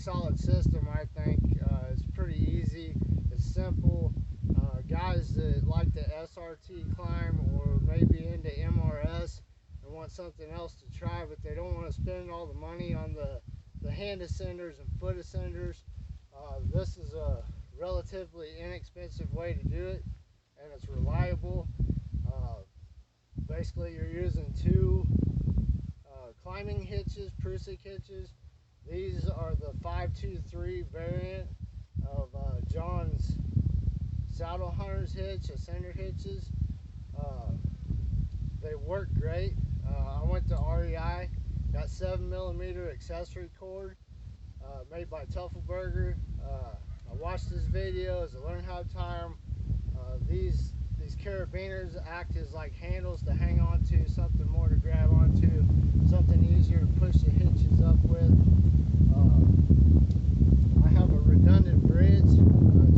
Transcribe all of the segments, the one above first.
solid system, I think. It's pretty easy, it's simple. Guys that like the SRT climb or maybe into MRS and want something else to try, but they don't want to spend all the money on the hand ascenders and foot ascenders, this is a relatively inexpensive way to do it, and it's reliable. Basically, you're using two climbing hitches, Prusik hitches. These are the 523 variant of John's Saddle Hunters hitch, ascender hitches. They work great. I went to REI, got 7mm accessory cord made by Tuffelberger. I watched his videos, I learned how to tie them. These carabiners act as like handles to hang on to, something more to grab onto, something easier to push the hitches up with. I have a redundant bridge.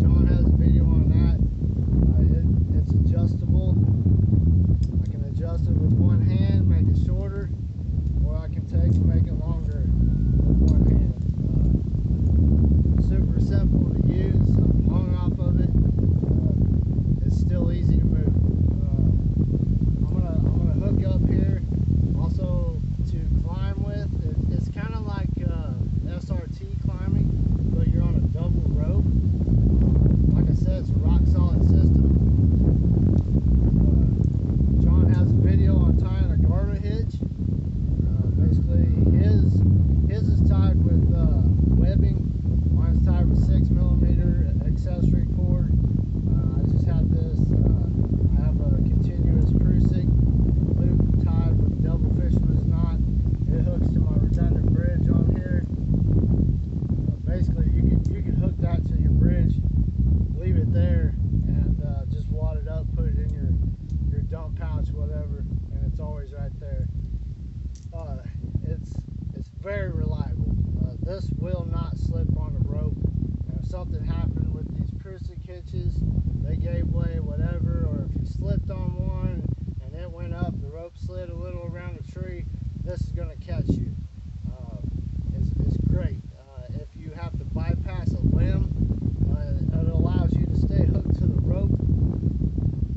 John has a video on that. It's adjustable. I can adjust it with one hand, make it shorter, or I can take and make it longer with one hand. Super simple to use. I'm hung off of it. It's still easy to move. I'm gonna hook up here also to climb with. It's kind of like SRT climbing, but you're on a double rope. Like I said, it's a rock solid system. John has a video on tying a garter hitch. Basically, his is tied with webbing. Mine's tied with 6mm accessory cord. I just have this. I have a continuous Prusik loop tied with double fisherman's knot. It hooks to my redundant bridge on here. Basically, you can hook that to your bridge, leave it there, and just wad it up, put it in your dump pouch, whatever, and it's always right there. It's very reliable. This will not slip on the rope. And if something happened with these Prusik hitches, they gave way, whatever, or if you slipped on one and it went up, the rope slid a little around the tree, this is going to catch you. It's great. If you have to bypass a limb, it allows you to stay hooked to the rope.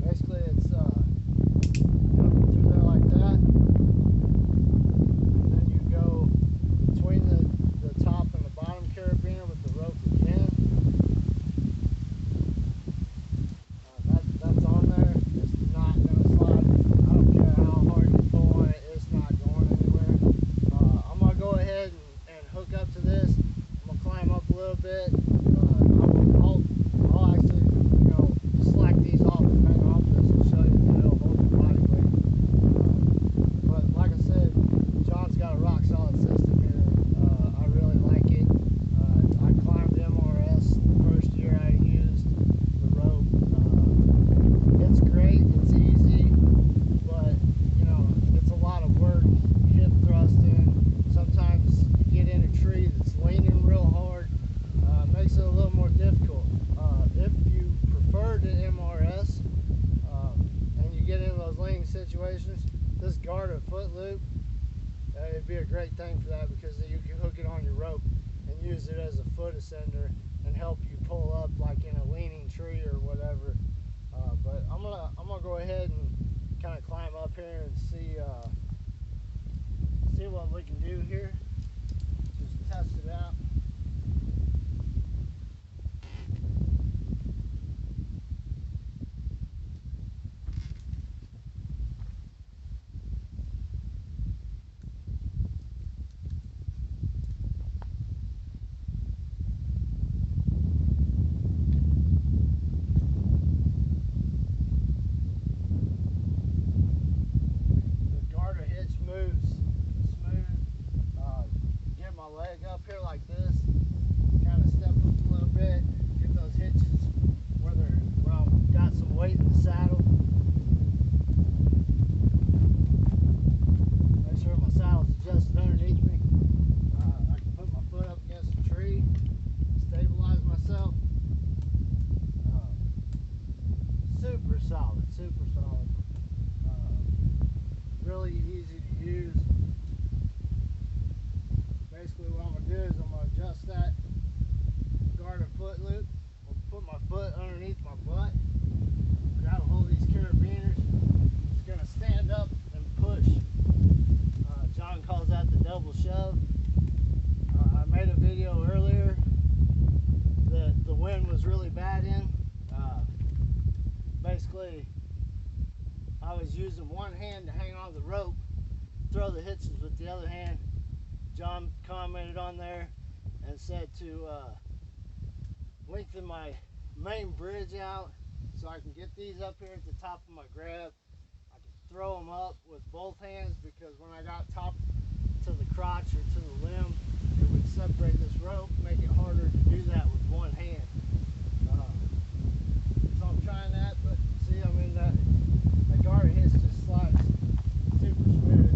Basically, it's through there like that, and then you go between the top and the bottom carabiner with the rope again. That's on there. It's not going to slide. I don't care how hard you pull on it, it's not going anywhere. I'm going to go ahead and hook up to this. I'm going to climb up a little bit. I'll actually, slack these off and hang off this and show you that it'll hold your body weight. But like I said, John's got a rock solid system here. I really like it. I climbed MRS the first year I used the rope. It's great, it's easy, but it's a lot of work, hip thrusting. Sometimes you get in a tree that's leaning real hard, makes it a little more difficult. If you prefer to MRS and you get into those leaning situations, this garter foot loop, it'd be a great thing for that, because you can hook it on your rope and use it as a foot ascender and help you pull up like in a leaning tree or whatever. But I'm gonna go ahead and kind of climb up here and see what we can do here. Just test it out. Moves smooth. Get my leg up here like this, kind of step up a little bit, get those hitches where I've got some weight in the saddle. Make sure my saddle's adjusted underneath me. I can put my foot up against the tree, stabilize myself. Super solid, super solid. Really easy to use. Basically what I'm going to do is I'm going to adjust that foot loop. I'll put my foot underneath my butt, grab a hold of these carabiners. It's gonna stand up and push. John calls that the double shove. I made a video earlier that the wind was really bad in. Basically, I was using one hand to hang on the rope, throw the hitches with the other hand. John commented on there and said to lengthen my main bridge out so I can get these up here at the top of my grab. I can throw them up with both hands, because when I got top to the crotch or to the limb, it would separate this rope, make it harder to do that with one hand. So I'm trying that, but see, I mean, that guard hitch just slides super smooth.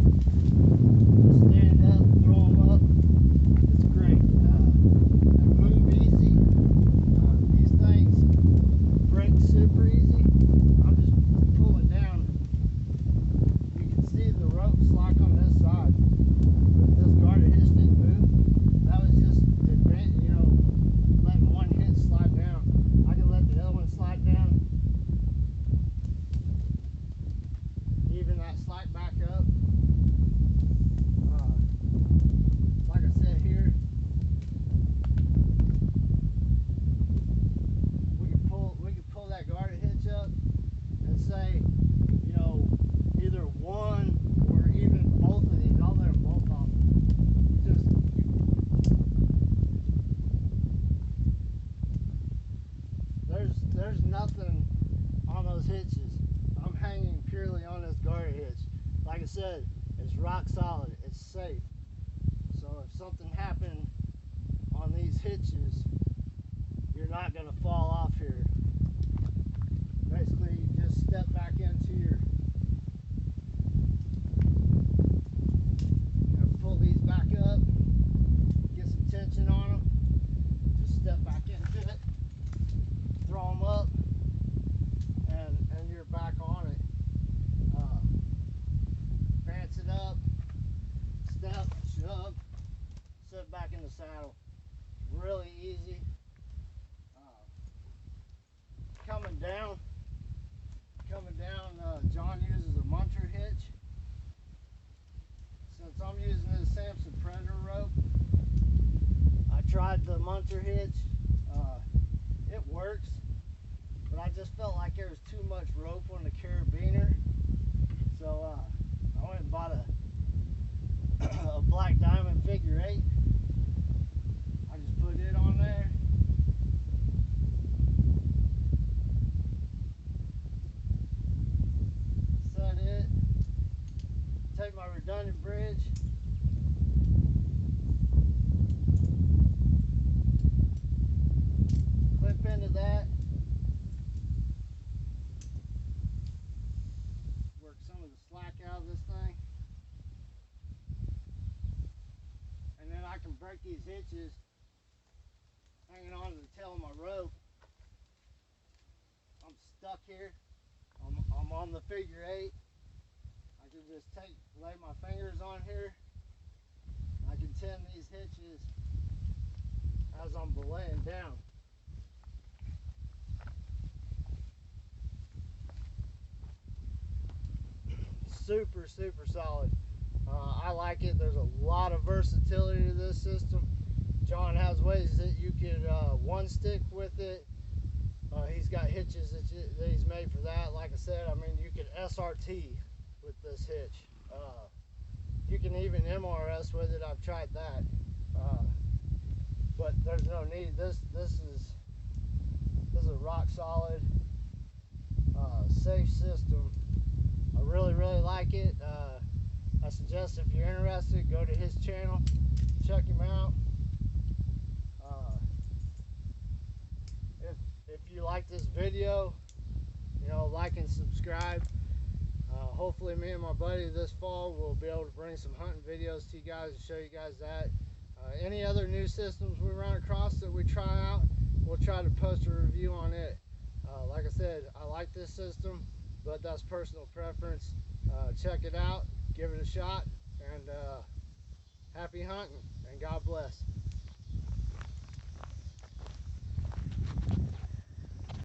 Just stand up, throw them up. It's great. They move easy. These things break super easy. I'm just pulling down. You can see the rope slack on this side. But this guarded hitch didn't move. That was just advanced, you know, letting one hitch slide down. I can let the other one slide down. Even that slack back up. Like I said here, we could pull that guarded hitch up and say, you know, either one or even both of these. I'll let them both off. There's nothing on those hitches. I'm hanging purely on this guard hitch. Like I said, it's rock solid. It's safe. So if something happened on these hitches, you're not going to fall off here. Basically, you just step back into your, pull these back up, get some tension on them, just step back into it, throw them up, and you're back on it. Advance it up, step, shove, sit back in the saddle. Really easy. Coming down, John uses a muncher hitch. Since I'm using this Samson Predator rope, I tried the muncher hitch. It works, but I just felt like there was too much rope on the carabiner. So I went and bought a black diamond figure 8. I just put it on there. Set it. Take my redundant bridge. Clip into that. Work some of the slack out of this thing. And then I can break these hitches hanging on to the tail of my rope. I'm stuck here. I'm on the figure 8. I can just lay my fingers on here. I can tend these hitches as I'm belaying down. Super solid. I like it. There's a lot of versatility to this system. John has ways that you could one stick with it. He's got hitches that he's made for that. Like I said, I mean, you could SRT with this hitch. You can even MRS with it. I've tried that, but there's no need. This is a rock solid, safe system. I really like it. I suggest if you're interested, go to his channel, check him out. If you like this video, you know, like and subscribe. Hopefully me and my buddy this fall will be able to bring some hunting videos to you guys and show you guys that. Any other new systems we run across that we try out, we'll try to post a review on it. Like I said, I like this system, but that's personal preference. Check it out, give it a shot, and happy hunting, and God bless.